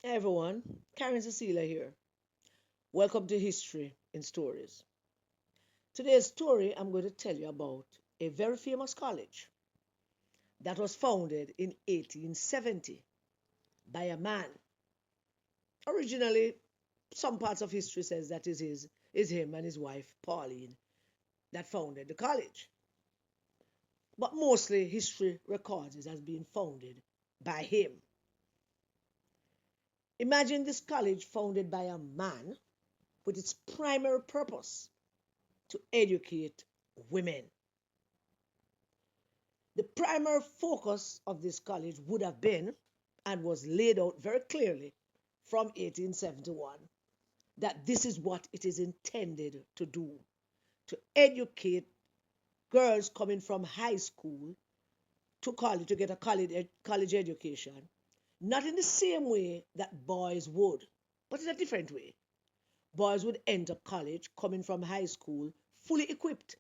Hey everyone, Karen Cecilia here. Welcome to History in Stories. Today's story I'm going to tell you about a very famous college that was founded in 1870 by a man. Originally, some parts of history says that is him and his wife Pauline that founded the college. But mostly history records it as being founded by him. Imagine this college founded by a man with its primary purpose to educate women. The primary focus of this college would have been, and was laid out very clearly from 1871, that this is what it is intended to do: to educate girls coming from high school to college, to get a college education, not in the same way that boys would, but in a different way. Boys would enter college coming from high school fully equipped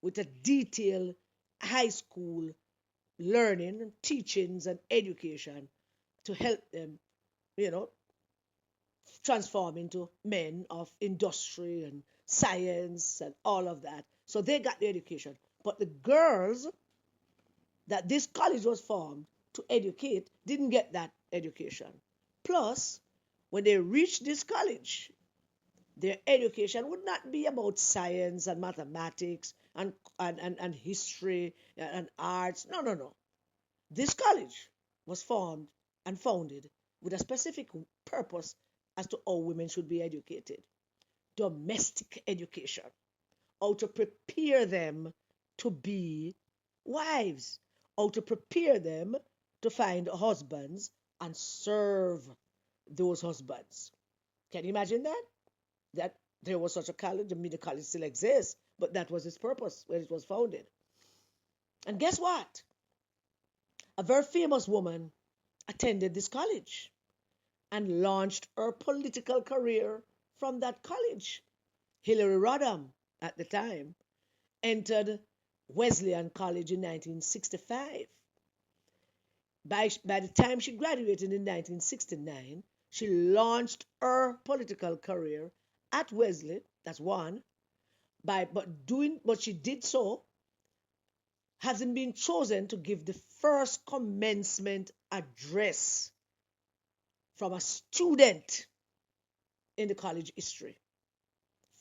with a detailed high school learning, teachings, and education to help them, you know, transform into men of industry and science and all of that. So they got the education. But the girls that this college was formed to educate didn't get that education. Plus, when they reached this college, their education would not be about science and mathematics and history and arts. No, no, no. This college was formed and founded with a specific purpose as to how women should be educated: domestic education, how to prepare them to be wives, how to prepare them to find husbands and serve those husbands. Can you imagine that? That there was such a college. I mean, the college still exists, but that was its purpose when it was founded. And guess what? A very famous woman attended this college and launched her political career from that college. Hillary Rodham, at the time, entered Wesleyan College in 1965. By the time she graduated in 1969, she launched her political career at Wesley. That's one. But she did so having been chosen to give the first commencement address from a student in the college history.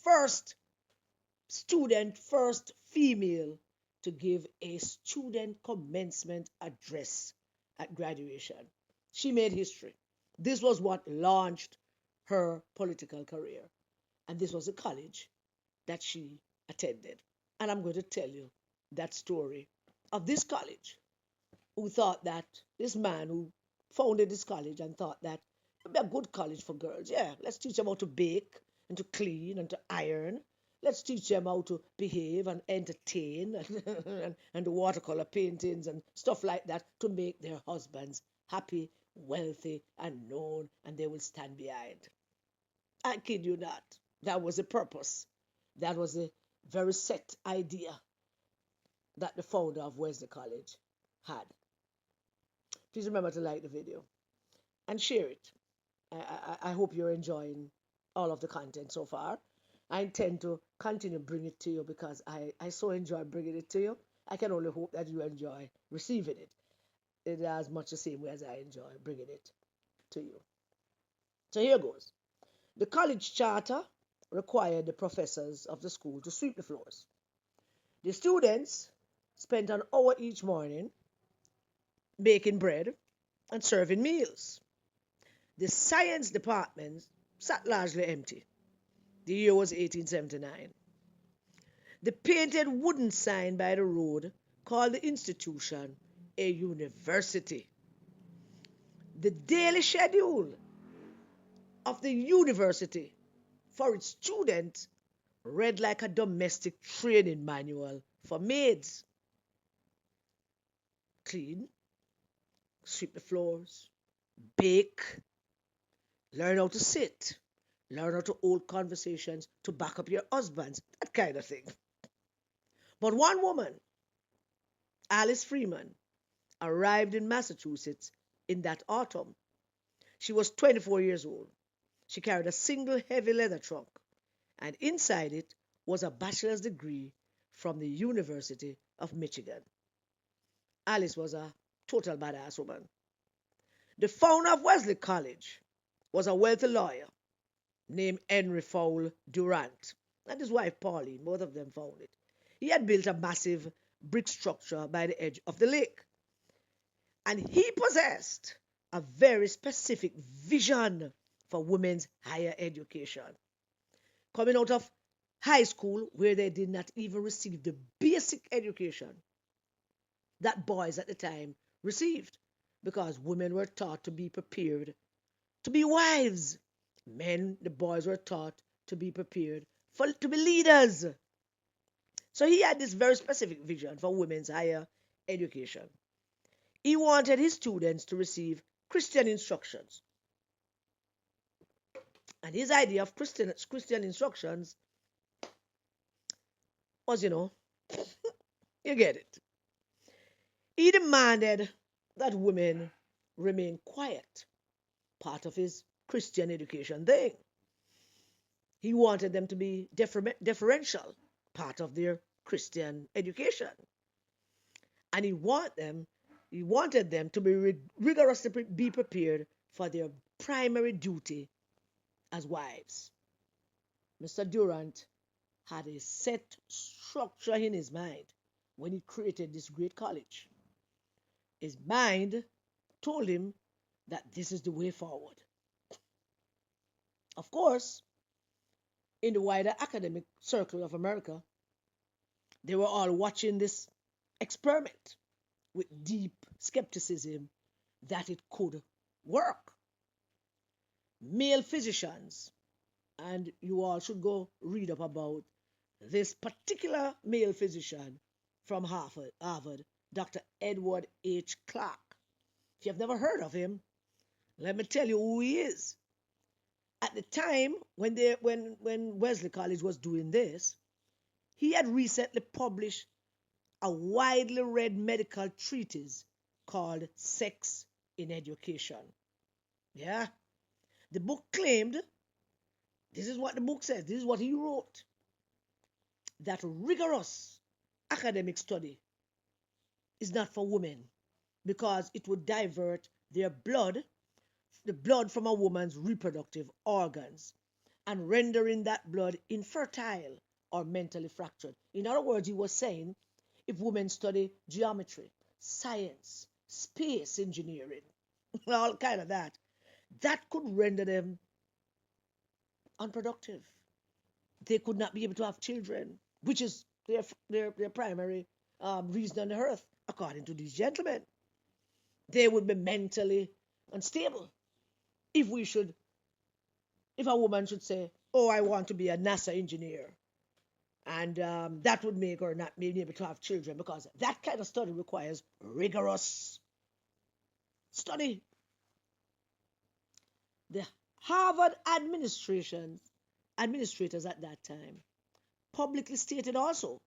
First student, first female to give a student commencement address at graduation. She made history. This was what launched her political career. And this was a college that she attended. And I'm going to tell you that story of this college, who thought that this man who founded this college and thought that it would be a good college for girls. Yeah, let's teach them how to bake and to clean and to iron. Let's teach them how to behave and entertain and do watercolor paintings and stuff like that to make their husbands happy, wealthy, and known, and they will stand behind. I kid you not. That was the purpose. That was a very set idea that the founder of Wesley College had. Please remember to like the video and share it. I hope you're enjoying all of the content so far. I intend to continue bring it to you because I so enjoy bringing it to you. I can only hope that you enjoy receiving it in as much the same way as I enjoy bringing it to you. So here goes. The college charter required the professors of the school to sweep the floors. The students spent an hour each morning baking bread and serving meals. The science department sat largely empty. The year was 1879. The painted wooden sign by the road called the institution a university. The daily schedule of the university for its students read like a domestic training manual for maids: clean, sweep the floors, bake, learn how to sit, learn how to hold conversations to back up your husbands, that kind of thing. But one woman, Alice Freeman, arrived in Massachusetts in that autumn. She was 24 years old. She carried a single heavy leather trunk, and inside it was a bachelor's degree from the University of Michigan. Alice was a total badass woman. The founder of Wellesley College was a wealthy lawyer named Henry Fowle Durant, and his wife Pauline. Both of them found it. He had built a massive brick structure by the edge of the lake, and he possessed a very specific vision for women's higher education. Coming out of high school, where they did not even receive the basic education that boys at the time received, because women were taught to be prepared to be wives. Men, the boys were taught to be prepared to be leaders. So he had this very specific vision for women's higher education. He wanted his students to receive Christian instructions. And his idea of Christian instructions was, you get it. He demanded that women remain quiet, part of his Christian education thing. He wanted them to be deferential, part of their Christian education. And he wanted them to be rigorously be prepared for their primary duty as wives. Mr. Durant had a set structure in his mind when he created this great college. His mind told him that this is the way forward. Of course, in the wider academic circle of America, they were all watching this experiment with deep skepticism that it could work. Male physicians, and you all should go read up about this particular male physician from Harvard, Dr. Edward H. Clark. If you have never heard of him, let me tell you who he is. At the time when Wellesley College was doing this, he had recently published a widely read medical treatise called Sex in Education. Yeah. The book claimed, this is what the book says, this is what he wrote, that rigorous academic study is not for women because it would divert their blood, the blood from a woman's reproductive organs, and rendering that blood infertile or mentally fractured. In other words, he was saying if women study geometry, science, space engineering, all kind of that could render them unproductive. They could not be able to have children, which is their primary reason on the earth, according to these gentlemen. They would be mentally unstable. If a woman should say, "Oh, I want to be a NASA engineer," and that would make her not be able to have children, because that kind of study requires rigorous study. The Harvard administrators at that time publicly stated also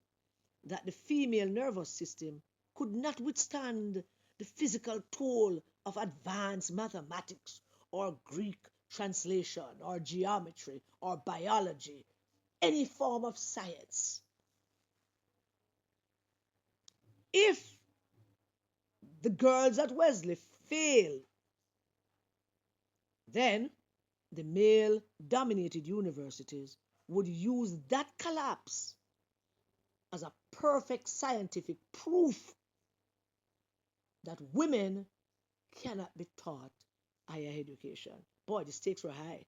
that the female nervous system could not withstand the physical toll of advanced mathematics or Greek translation or geometry or biology, any form of science. If the girls at Wellesley failed, then the male-dominated universities would use that collapse as a perfect scientific proof that women cannot be taught higher education. Boy, the stakes were high.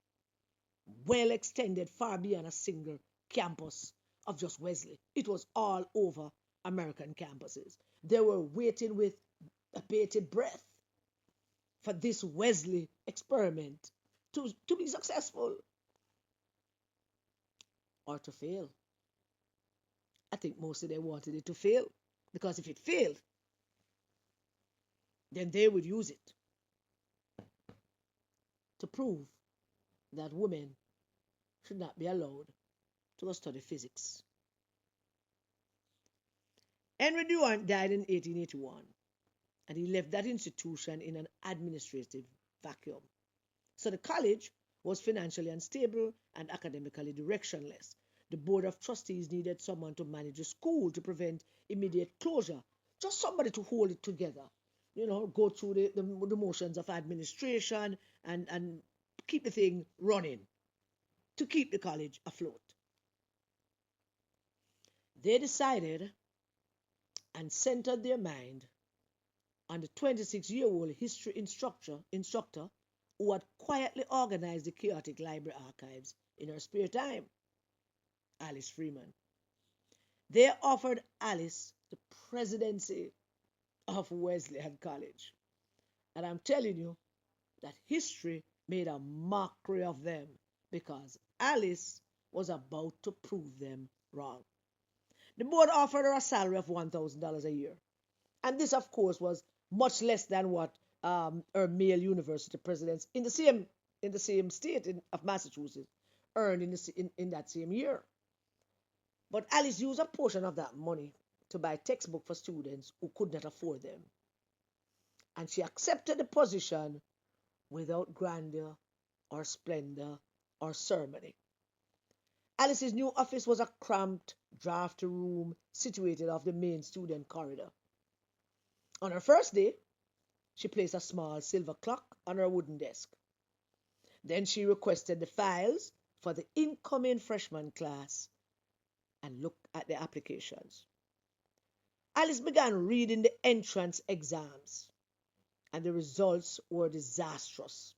Well extended far beyond a single campus of just Wellesley. It was all over American campuses. They were waiting with bated breath for this Wellesley experiment to be successful or to fail. I think mostly they wanted it to fail, because if it failed, then they would use it to prove that women should not be allowed to study physics. Henry Durant died in 1881, and he left that institution in an administrative vacuum. So the college was financially unstable and academically directionless. The board of trustees needed someone to manage the school to prevent immediate closure, just somebody to hold it together, go through the motions of administration and keep the thing running to keep the college afloat. They decided and centered their mind on the 26-year-old history instructor who had quietly organized the chaotic library archives in her spare time, Alice Freeman. They offered Alice the presidency of Wesleyan College. And I'm telling you that history made a mockery of them because Alice was about to prove them wrong. The board offered her a salary of $1,000 a year. And this, of course, was much less than what her male university presidents in the same state of Massachusetts earned in that same year. But Alice used a portion of that money to buy textbooks for students who could not afford them. And she accepted the position without grandeur or splendor or ceremony. Alice's new office was a cramped, drafty room situated off the main student corridor. On her first day, she placed a small silver clock on her wooden desk. Then she requested the files for the incoming freshman class and looked at the applications. Alice began reading the entrance exams, and the results were disastrous.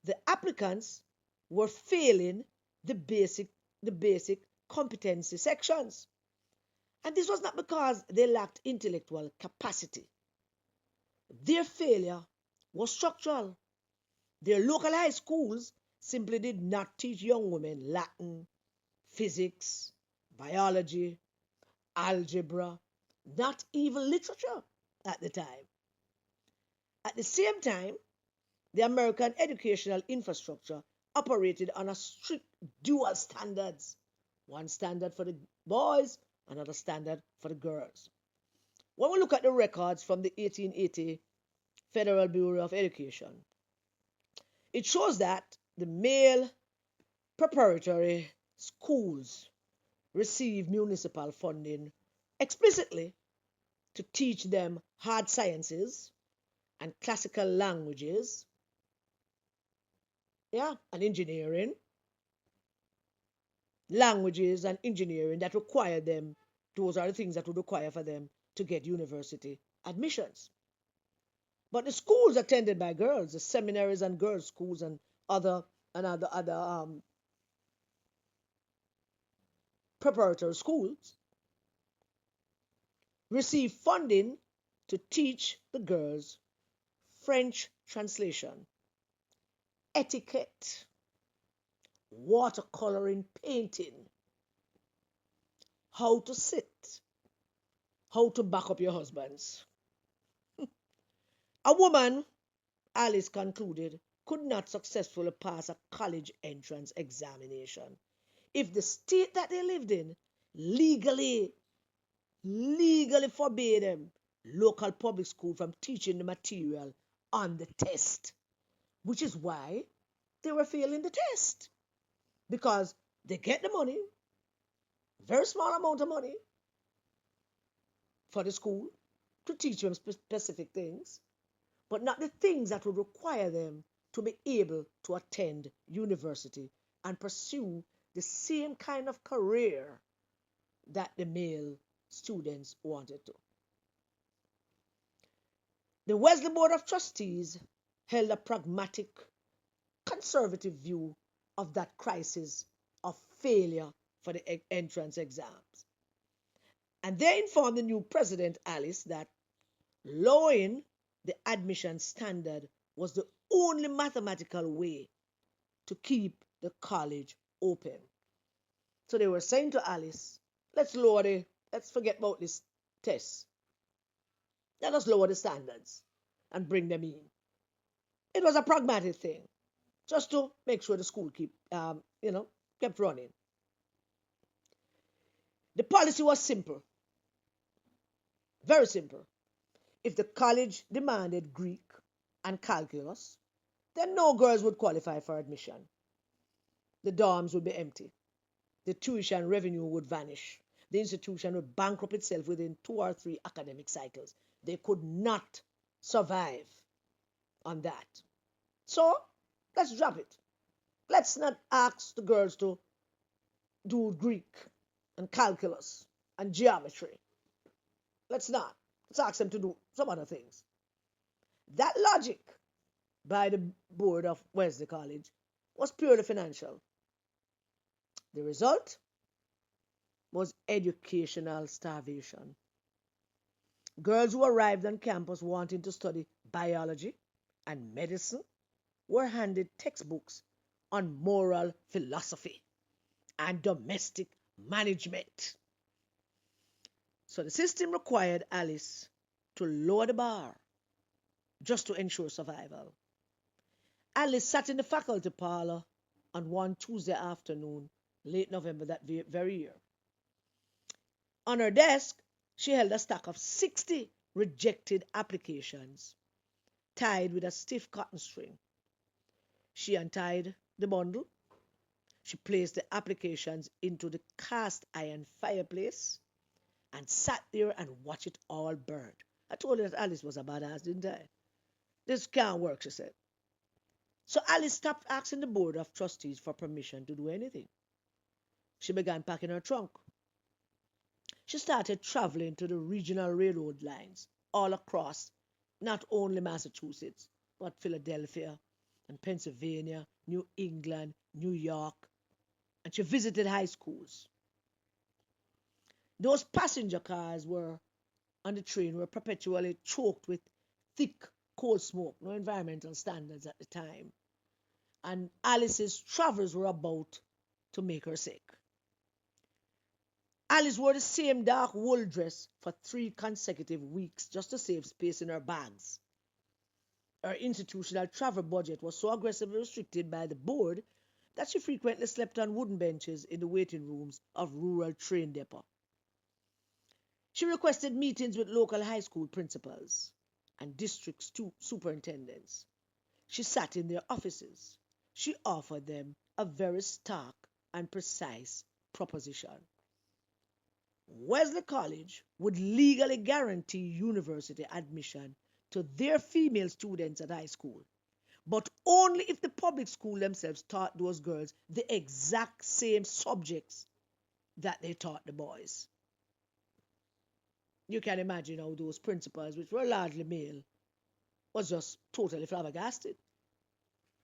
The applicants were failing the basic competency sections. And this was not because they lacked intellectual capacity. Their failure was structural. Their local high schools simply did not teach young women Latin, physics, biology, algebra, not even literature at the time. At the same time, the American educational infrastructure operated on a strict dual standards. One standard for the boys, another standard for the girls. When we look at the records from the 1880 Federal Bureau of Education, it shows that the male preparatory schools receive municipal funding explicitly to teach them hard sciences and classical languages, and engineering, languages and engineering that require them, those are the things that would require for them to get university admissions. But the schools attended by girls, the seminaries and girls' schools and other preparatory schools, receive funding to teach the girls French translation, etiquette, watercoloring painting, how to sit, how to back up your husbands. A woman, Alice concluded, could not successfully pass a college entrance examination if the state that they lived in legally forbade them, local public school, from teaching the material on the test, which is why they were failing the test, because they get the money, very small amount of money for the school to teach them specific things, but not the things that would require them to be able to attend university and pursue the same kind of career that the male students wanted to. The Wellesley Board of Trustees held a pragmatic, conservative view of that crisis of failure for the entrance exams. And they informed the new president, Alice, that lowering the admission standard was the only mathematical way to keep the college open. So they were saying to Alice, let's forget about this test. Let us lower the standards and bring them in. It was a pragmatic thing, just to make sure the school kept running. The policy was simple, very simple. If the college demanded Greek and calculus, then no girls would qualify for admission. The dorms would be empty. The tuition revenue would vanish. The institution would bankrupt itself within 2 or 3 academic cycles. They could not survive on that. So let's drop it. Let's not ask the girls to do Greek and calculus and geometry. Let's not. Let's ask them to do some other things. That logic by the board of Wellesley College was purely financial. The result was educational starvation. Girls who arrived on campus wanting to study biology and medicine were handed textbooks on moral philosophy and domestic management. So the system required Alice to lower the bar just to ensure survival. Alice sat in the faculty parlor on one Tuesday afternoon, late November that very year. On her desk, she held a stack of 60 rejected applications tied with a stiff cotton string. She untied the bundle. She placed the applications into the cast iron fireplace and sat there and watched it all burn. I told her that Alice was a badass, didn't I? This can't work, she said. So Alice stopped asking the board of trustees for permission to do anything. She began packing her trunk. She started traveling to the regional railroad lines all across not only Massachusetts, but Philadelphia and Pennsylvania, New England, New York, and she visited high schools. Those passenger cars on the train were perpetually choked with thick coal smoke, no environmental standards at the time. And Alice's travels were about to make her sick. Alice wore the same dark wool dress for 3 consecutive weeks just to save space in her bags. Her institutional travel budget was so aggressively restricted by the board that she frequently slept on wooden benches in the waiting rooms of rural train depots. She requested meetings with local high school principals and district superintendents. She sat in their offices. She offered them a very stark and precise proposition. Wellesley College would legally guarantee university admission to their female students at high school, but only if the public school themselves taught those girls the exact same subjects that they taught the boys. You can imagine how those principals, which were largely male, was just totally flabbergasted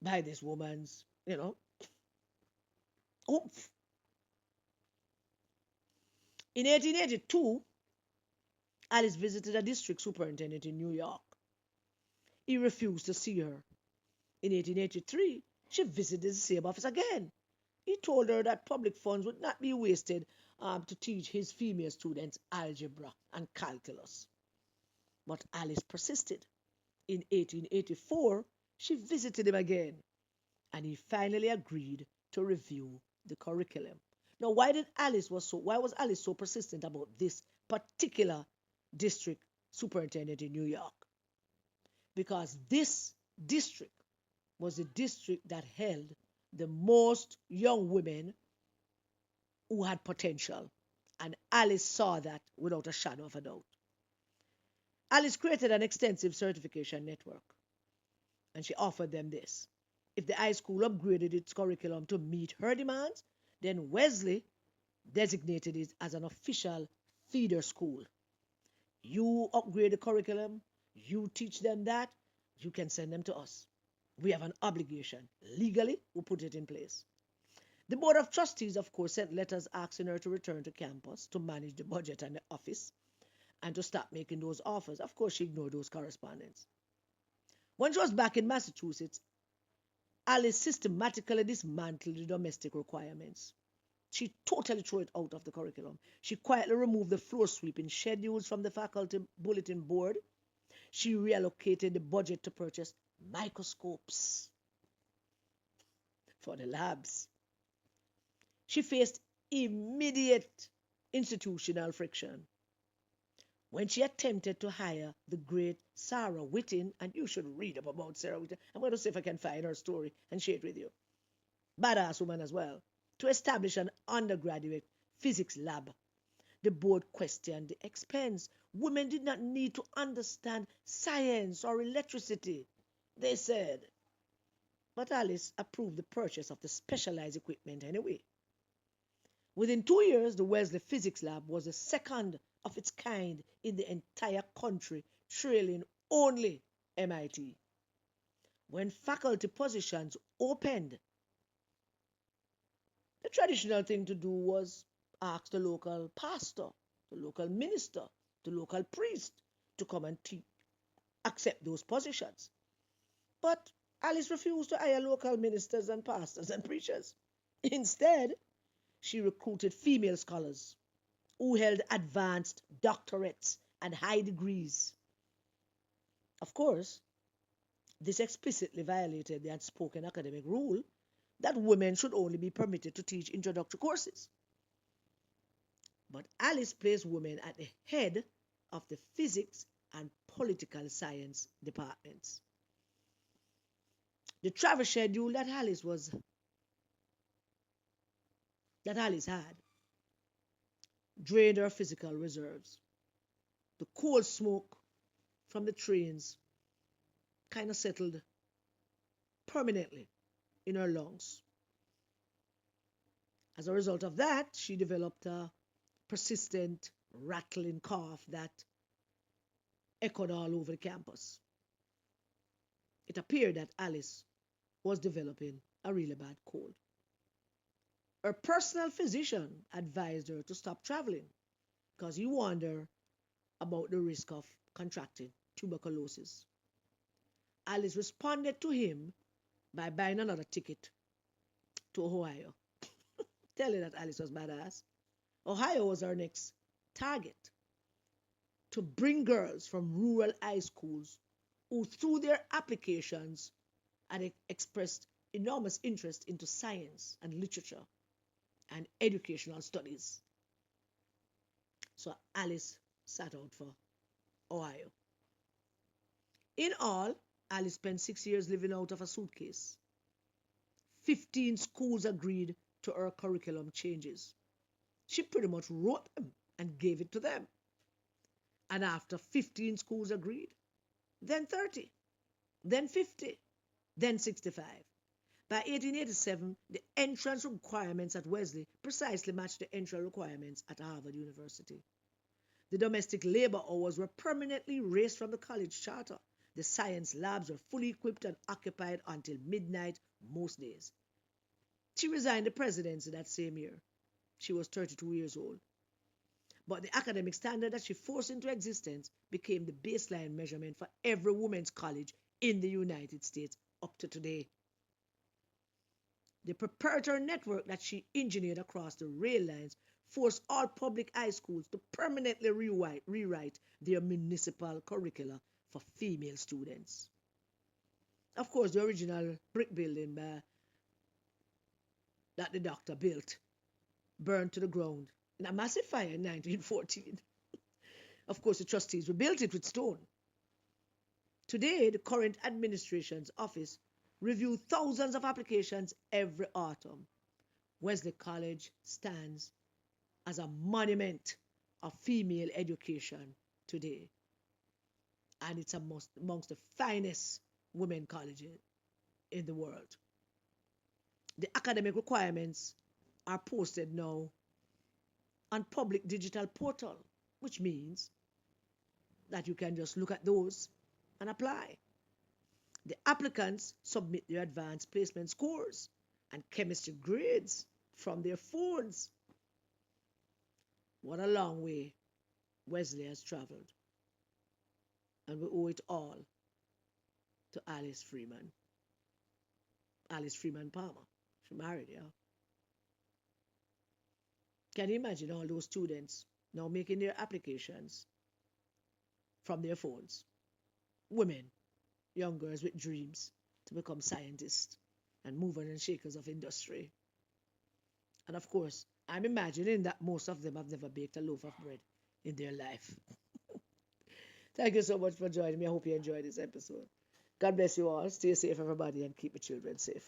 by this woman's, oomph. In 1882, Alice visited a district superintendent in New York. He refused to see her. In 1883, she visited the same office again. He told her that public funds would not be wasted to teach his female students algebra and calculus. But Alice persisted. In 1884, she visited him again, and he finally agreed to review the curriculum. Now, why was Alice so persistent about this particular district superintendent in New York? Because this district was the district that held the most young women who had potential, and Alice saw that without a shadow of a doubt. Alice created an extensive certification network, and she offered them this. If the high school upgraded its curriculum to meet her demands, then Wellesley designated it as an official feeder school. You upgrade the curriculum, you teach them that, you can send them to us. We have an obligation. Legally, we put it in place. The Board of Trustees, of course, sent letters asking her to return to campus to manage the budget and the office and to stop making those offers. Of course, she ignored those correspondence. When she was back in Massachusetts, Alice systematically dismantled the domestic requirements. She totally threw it out of the curriculum. She quietly removed the floor sweeping schedules from the faculty bulletin board. She reallocated the budget to purchase microscopes for the labs. She faced immediate institutional friction. when she attempted to hire the great Sarah Whitting, and you should read up about Sarah Whitting. I'm going to see if I can find her story and share it with you. Badass woman as well. To establish an undergraduate physics lab. The board questioned the expense. Women did not need to understand science or electricity, they said. But Alice approved the purchase of the specialized equipment anyway. Within 2 years, the Wellesley Physics Lab was the second of its kind in the entire country, trailing only MIT. When faculty positions opened, the traditional thing to do was ask the local pastor, the local minister, the local priest to come and accept those positions. But Alice refused to hire local ministers and pastors and preachers. Instead, she recruited female scholars who held advanced doctorates and high degrees. Of course, this explicitly violated the unspoken academic rule that women should only be permitted to teach introductory courses. But Alice placed women at the head of the physics and political science departments. The travel schedule that Alice had drained her physical reserves. The coal smoke from the trains kind of settled permanently in her lungs. As a result of that, she developed a persistent rattling cough that echoed all over the campus. It appeared that Alice was developing a really bad cold. Her personal physician advised her to stop traveling because he warned her about the risk of contracting tuberculosis. Alice responded to him by buying another ticket to Ohio. Tell her that Alice was badass. Ohio was her next target to bring girls from rural high schools who, through their applications, had expressed enormous interest into science and literature and educational studies. So Alice set out for Ohio. In all, Alice spent 6 years living out of a suitcase. 15 schools agreed to her curriculum changes. She pretty much wrote them and gave it to them. And after 15 schools agreed, then 30, then 50, then 65. By 1887, the entrance requirements at Wellesley precisely matched the entrance requirements at Harvard University. The domestic labor hours were permanently erased from the college charter. The science labs were fully equipped and occupied until midnight most days. She resigned the presidency that same year. She was 32 years old. But the academic standard that she forced into existence became the baseline measurement for every women's college in the United States up to today. The proprietary network that she engineered across the rail lines forced all public high schools to permanently rewrite their municipal curricula for female students. Of course, the original brick building that the doctor built burned to the ground in a massive fire in 1914. Of course, the trustees rebuilt it with stone. Today, the current administration's office reviews thousands of applications every autumn. Wellesley College stands as a monument of female education today. And it's amongst the finest women colleges in the world. The academic requirements are posted now on public digital portal, which means that you can just look at those and apply. The applicants submit their advanced placement scores and chemistry grades from their phones. What a long way Wellesley has traveled. And we owe it all to Alice Freeman. Alice Freeman Palmer. She married, yeah. Can you imagine all those students now making their applications from their phones? Women, young girls with dreams to become scientists and movers and shakers of industry. And of course, I'm imagining that most of them have never baked a loaf of bread in their life. Thank you so much for joining me. I hope you enjoyed this episode. God bless you all. Stay safe, everybody, and keep the children safe.